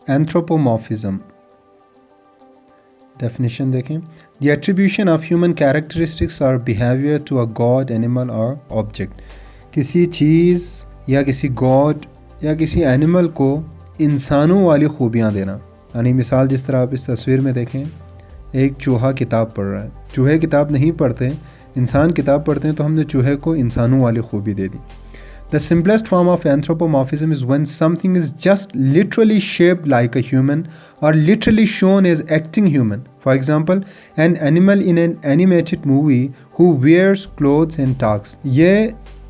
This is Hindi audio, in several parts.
एंथ्रोपोमॉर्फिज्म डेफिनेशन देखें, the attribution of human characteristics और behaviour to a god, animal और ऑब्जेक्ट। किसी चीज़ या किसी गॉड या किसी एनिमल को इंसानों वाली खूबियाँ देना। यानी मिसाल जिस तरह आप इस तस्वीर में देखें, एक चूहा किताब पढ़ रहा है। चूहे किताब नहीं पढ़ते, इंसान किताब पढ़ते हैं, तो हमने चूहे को इंसानों वाली खूबी दे दी। The simplest form of anthropomorphism is when something is just literally shaped like a human or literally shown as acting human. For example, an animal in an animated movie who wears clothes and talks. ये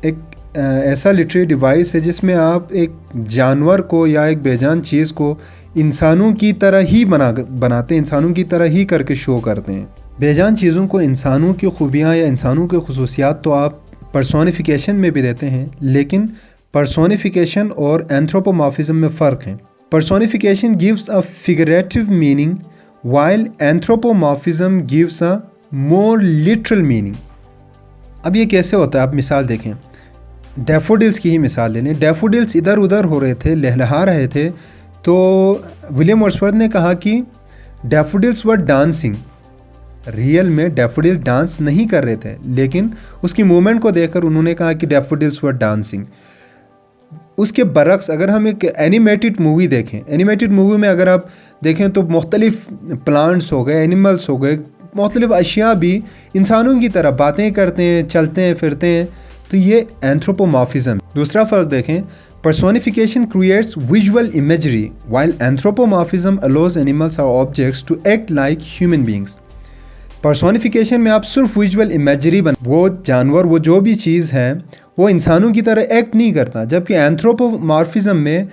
एक ऐसा लिटरेरी डिवाइस है जिसमें आप एक जानवर को या एक बेजान चीज़ को इंसानों की तरह ही बनाते हैं, इंसानों की तरह ही करके शो करते हैं। बेजान चीज़ों को इंसानों की खूबियाँ या इंसानों की खसूसियात तो आप पर्सोनिफिकेशन में भी देते हैं, लेकिन पर्सोनिफिकेशन और एंथ्रोपोमॉर्फिज्म में फ़र्क है। Personification gives a figurative meaning while anthropomorphism gives a more literal meaning. अब ये कैसे होता है, आप मिसाल देखें, डैफोडिल्स की ही मिसाल ले लें। डैफोडिल्स इधर उधर हो रहे थे, लहलहा रहे थे, तो विलियम वर्ड्सवर्थ ने कहा कि डैफोडिल्स वर डांसिंग। रियल में डैफोडिल डांस नहीं कर रहे थे, लेकिन उसकी मूवमेंट को देखकर उन्होंने कहा कि डैफोडिल्स वर डांसिंग। उसके बरक्स अगर हम एक एनिमेटेड मूवी देखें, एनिमेटेड मूवी में अगर आप देखें तो मुख्तलिफ प्लांट्स हो गए, एनिमल्स हो गए, मुख्तलिफ अशिया भी इंसानों की तरह बातें करते हैं, चलते हैं, फिरते हैं, तो ये एंथ्रोपोमॉर्फिज्म। दूसरा फ़र्क देखें, personification creates visual imagery while anthropomorphism allows animals or objects to act like human beings. Personification में आप सिर्फ विजुअल इमेजरी वो जानवर, वो जो भी चीज़ है, वो इंसानों की तरह एक्ट नहीं करता, जबकि एंथ्रोपोमॉर्फिज्म में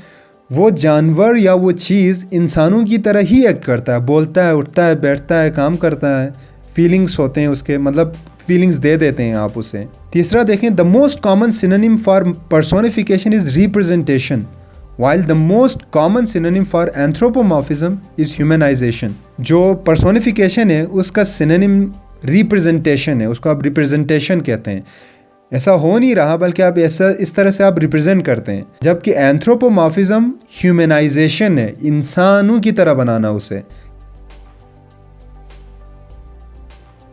वो जानवर या वो चीज़ इंसानों की तरह ही एक्ट करता है, बोलता है, उठता है, बैठता है, काम करता है, फीलिंग्स होते हैं उसके, मतलब फीलिंग्स दे देते हैं आप उसे। तीसरा देखें, the most common synonym for personification is representation while the most common synonym for anthropomorphism is humanization. जो personification है उसका synonym representation है, उसको आप representation कहते हैं। ऐसा हो नहीं रहा, बल्कि आप ऐसा इस तरह से आप represent करते हैं, जबकि anthropomorphism humanization है, इंसानों की तरह बनाना उसे।